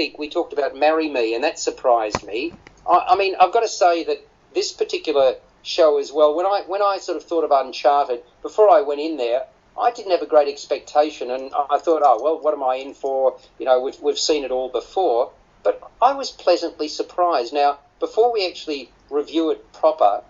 week we talked about Marry Me, and that surprised me. I mean, I've got to say that this particular show as well, when I sort of thought of Uncharted, before I went in there, I didn't have a great expectation, and I thought, oh, well, what am I in for? You know, we've seen it all before. But I was pleasantly surprised. Now, before we actually review it proper,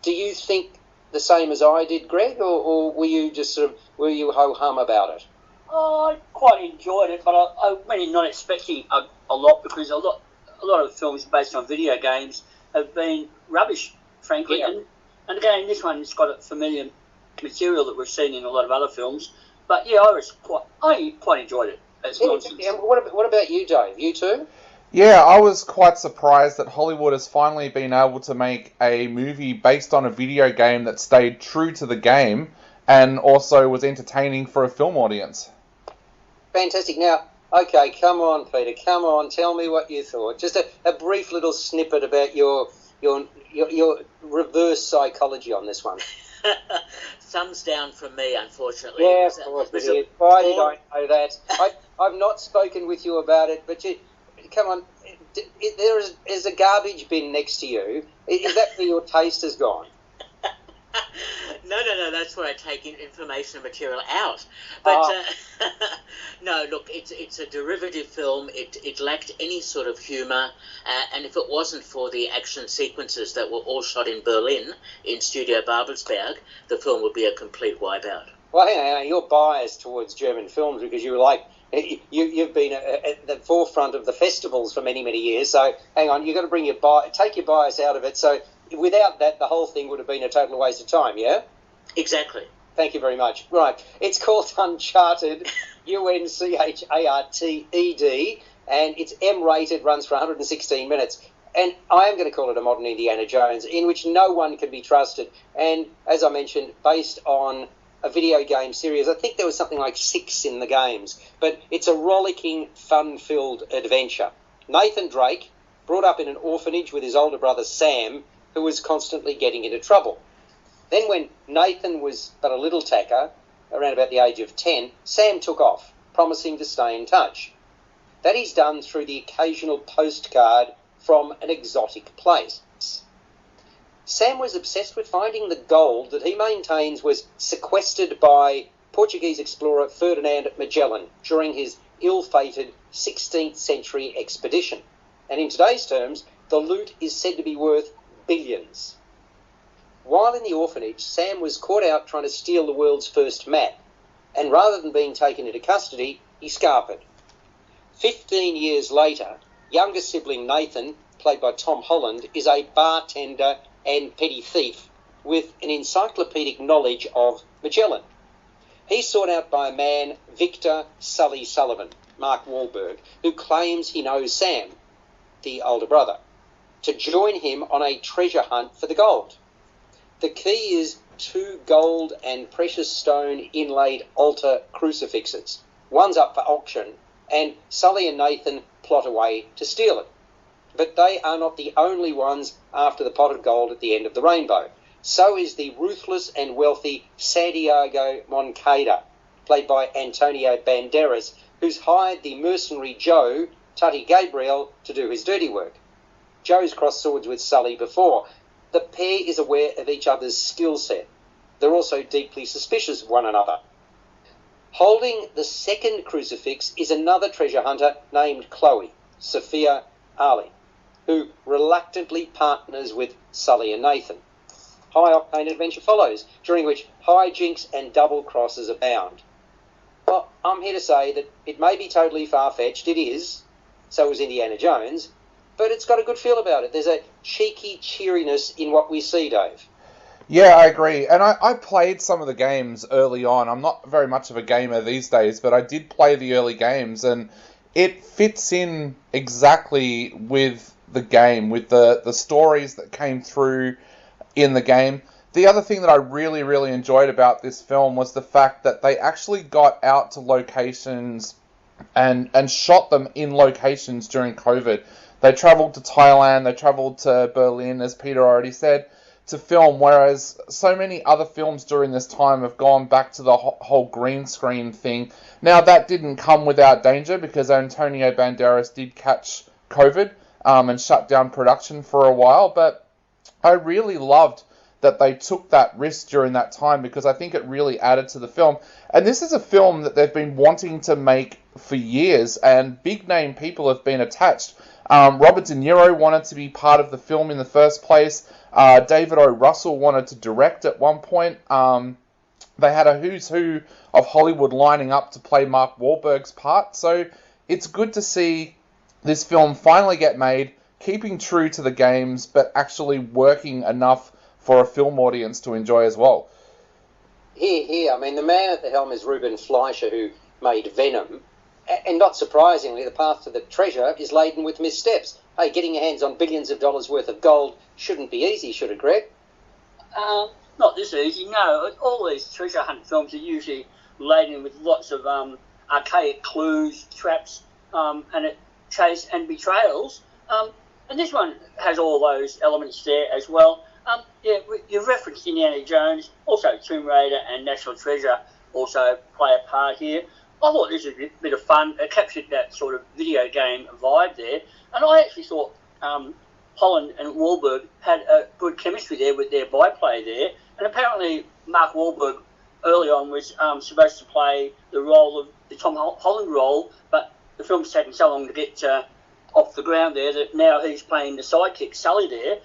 do you think the same as I did, Greg, or were you just were you ho-hum about it? I quite enjoyed it, but I went in not expecting a lot, because a lot of films based on video games have been rubbish, frankly. Yeah. And again, this one's got a familiar material that we've seen in a lot of other films. But yeah, I quite enjoyed it. And what about you, Dave? You too? Yeah, I was quite surprised that Hollywood has finally been able to make a movie based on a video game that stayed true to the game and also was entertaining for a film audience. Fantastic. Now, okay, come on, Peter, come on, tell me what you thought. Just a brief little snippet about your reverse psychology on this one. Thumbs down from me, unfortunately. Yeah, of course it is. Why did I know that? I've not spoken with you about it, but come on, there is a garbage bin next to you. Is that where your taste has gone? No, that's where I take information and material out. But no, look, it's a derivative film. It lacked any sort of humour, and if it wasn't for the action sequences that were all shot in Berlin, in Studio Babelsberg, the film would be a complete wipeout. Well, hang on, you're biased towards German films because you've been at the forefront of the festivals for many, many years. So hang on, you've got to take your bias out of it. So without that, the whole thing would have been a total waste of time, yeah? Exactly. Thank you very much. Right, it's called Uncharted, Uncharted, and it's M-rated, runs for 116 minutes. And I am going to call it a modern Indiana Jones, in which no one can be trusted. And as I mentioned, based on a video game series. I think there was something like 6 in the games. But it's a rollicking, fun-filled adventure. Nathan Drake, brought up in an orphanage with his older brother Sam, who was constantly getting into trouble. Then when Nathan was but a little tacker, around about the age of 10, Sam took off, promising to stay in touch. That is done through the occasional postcard from an exotic place. Sam was obsessed with finding the gold that he maintains was sequestered by Portuguese explorer Ferdinand Magellan during his ill-fated 16th century expedition. And in today's terms, the loot is said to be worth billions. While in the orphanage, Sam was caught out trying to steal the world's first map, and rather than being taken into custody, he scarpered. 15 years later, younger sibling Nathan, played by Tom Holland, is a bartender and petty thief with an encyclopedic knowledge of Magellan. He's sought out by a man, Victor Sully Sullivan, Mark Wahlberg, who claims he knows Sam, the older brother, to join him on a treasure hunt for the gold. The key is 2 gold and precious stone inlaid altar crucifixes. One's up for auction, and Sully and Nathan plot a way to steal it. But they are not the only ones after the pot of gold at the end of the rainbow. So is the ruthless and wealthy Santiago Moncada, played by Antonio Banderas, who's hired the mercenary Joe, Tutty Gabriel, to do his dirty work. Joe's crossed swords with Sully before. The pair is aware of each other's skill set. They're also deeply suspicious of one another. Holding the second crucifix is another treasure hunter named Chloe, Sophia Ali, who reluctantly partners with Sully and Nathan. High-octane adventure follows, during which hijinks and double crosses abound. Well, I'm here to say that it may be totally far-fetched, it is, so is Indiana Jones, but it's got a good feel about it. There's a cheeky cheeriness in what we see, Dave. Yeah, I agree. And I played some of the games early on. I'm not very much of a gamer these days, but I did play the early games, and it fits in exactly with the game, with the stories that came through in the game. The other thing that I really, really enjoyed about this film was the fact that they actually got out to locations and shot them in locations during COVID. They travelled to Thailand, they travelled to Berlin, as Peter already said, to film, whereas so many other films during this time have gone back to the whole green screen thing. Now, that didn't come without danger, because Antonio Banderas did catch COVID and shut down production for a while, but I really loved that they took that risk during that time, because I think it really added to the film. And this is a film that they've been wanting to make for years, and big name people have been attached. Robert De Niro wanted to be part of the film in the first place. David O. Russell wanted to direct at one point. They had a who's who of Hollywood lining up to play Mark Wahlberg's part. So it's good to see this film finally get made, keeping true to the games, but actually working enough for a film audience to enjoy as well. Here. I mean, the man at the helm is Ruben Fleischer, who made Venom. And not surprisingly, the path to the treasure is laden with missteps. Hey, getting your hands on billions of dollars worth of gold shouldn't be easy, should it, Greg? Not this easy, no. All these treasure hunt films are usually laden with lots of archaic clues, traps, chase and betrayals. And this one has all those elements there as well. You've referenced Indiana Jones, also Tomb Raider and National Treasure also play a part here. I thought this was a bit of fun. It captured that sort of video game vibe there. And I actually thought Holland and Wahlberg had a good chemistry there with their byplay there. And apparently Mark Wahlberg early on was supposed to play the role of the Tom Holland role, but the film's taken so long to get off the ground there that now he's playing the sidekick, Sully, there.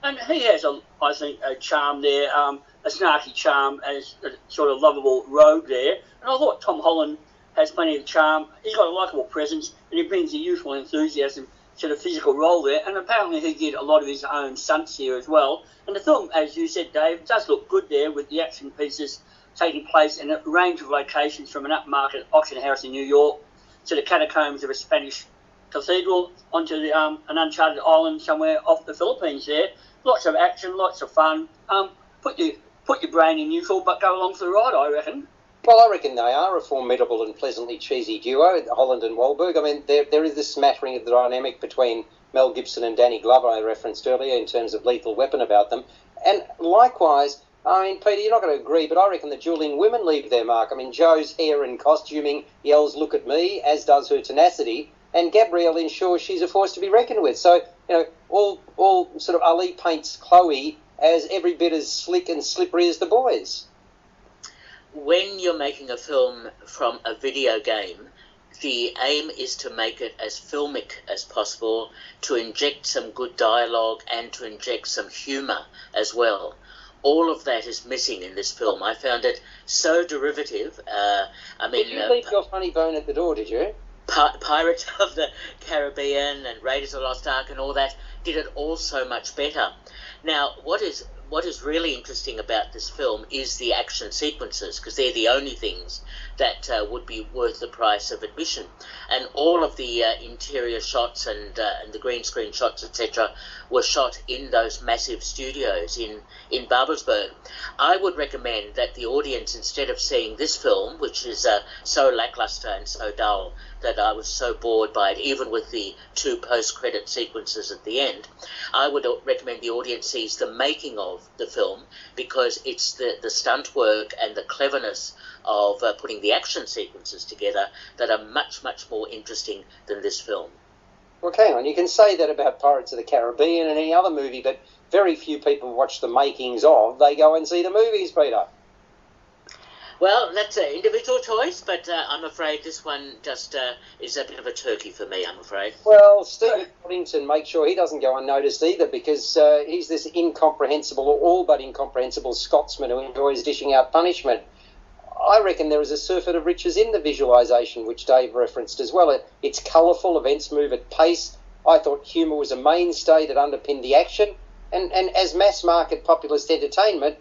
And he has, I think, a charm there, a snarky charm as a sort of lovable rogue there. And I thought Tom Holland has plenty of charm. He's got a likeable presence, and he brings the usual enthusiasm to the physical role there. And apparently he did a lot of his own stunts here as well. And the film, as you said, Dave, does look good there with the action pieces taking place in a range of locations, from an upmarket auction house in New York to the catacombs of a Spanish cathedral onto an uncharted island somewhere off the Philippines there. Lots of action, lots of fun. Put your brain in neutral, but go along for the ride, I reckon. Well, I reckon they are a formidable and pleasantly cheesy duo, Holland and Wahlberg. I mean, there is this smattering of the dynamic between Mel Gibson and Danny Glover I referenced earlier in terms of Lethal Weapon about them. And likewise, I mean, Peter, you're not going to agree, but I reckon the dueling women leave their mark. I mean, Jo's hair and costuming yells, "Look at me," as does her tenacity. And Gabrielle ensures she's a force to be reckoned with. So, all sort of Ali paints Chloe as every bit as slick and slippery as the boys. When you're making a film from a video game, the aim is to make it as filmic as possible, to inject some good dialogue and to inject some humour as well. All of that is missing in this film. I found it so derivative. Did you leave your funny bone at the door, did you? Pirates of the Caribbean and Raiders of the Lost Ark and all that did it all so much better. Now, what is really interesting about this film is the action sequences, because they're the only things that would be worth the price of admission. And all of the interior shots and the green screen shots, etc., were shot in those massive studios in Babelsberg. I would recommend that the audience, instead of seeing this film, which is so lackluster and so dull that I was so bored by it, even with the 2 post-credit sequences at the end, I would recommend the audience sees the making of the film, because it's the stunt work and the cleverness of putting the action sequences together that are much, much more interesting than this film. Well, hang on, you can say that about Pirates of the Caribbean and any other movie, but very few people watch the makings of. They go and see the movies, Peter. Well, that's an individual choice, but I'm afraid this one just is a bit of a turkey for me, I'm afraid. Well, Stephen Waddington, make sure he doesn't go unnoticed either, because he's this incomprehensible, or all but incomprehensible Scotsman who enjoys dishing out punishment. I reckon there is a surfeit of riches in the visualisation, which Dave referenced as well. It's colourful, events move at pace. I thought humour was a mainstay that underpinned the action. And as mass-market populist entertainment,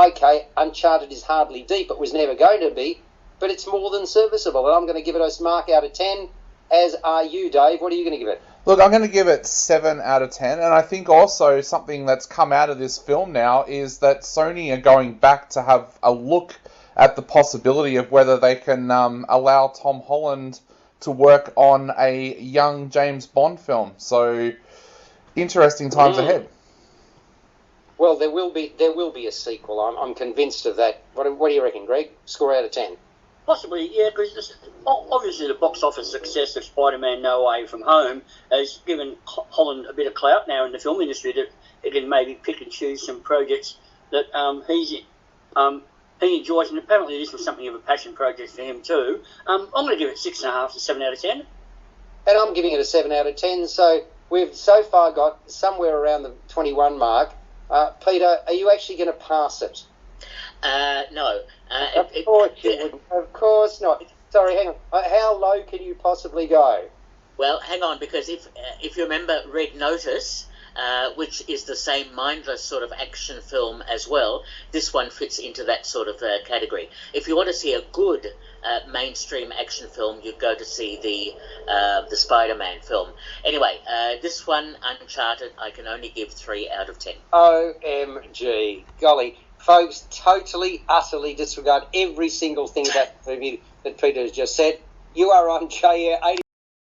okay, Uncharted is hardly deep. It was never going to be, but it's more than serviceable. And I'm going to give it a mark out of 10, as are you, Dave. What are you going to give it? Look, I'm going to give it 7 out of 10, and I think also something that's come out of this film now is that Sony are going back to have a look at the possibility of whether they can allow Tom Holland to work on a young James Bond film. So, interesting times ahead. Well, there will be a sequel. I'm convinced of that. What do you reckon, Greg? Score out of 10. Possibly, yeah, because obviously the box office success of Spider-Man No Way From Home has given Holland a bit of clout now in the film industry that he can maybe pick and choose some projects that he enjoys, and apparently this was something of a passion project for him too. I'm going to give it 6.5 to 7 out of 10. And I'm giving it a 7 out of 10, so we've so far got somewhere around the 21 mark. Peter, are you actually going to pass it? No. Of course you wouldn't. Of course not. Sorry, hang on. How low can you possibly go? Well, hang on, because if you remember Red Notice, which is the same mindless sort of action film as well, this one fits into that sort of category. If you want to see a good mainstream action film, you'd go to see the Spider-Man film. Anyway, this one, Uncharted, I can only give 3 out of 10. OMG. Golly. Folks, totally, utterly disregard every single thing about the movie that Peter has just said. You are on JAir 80.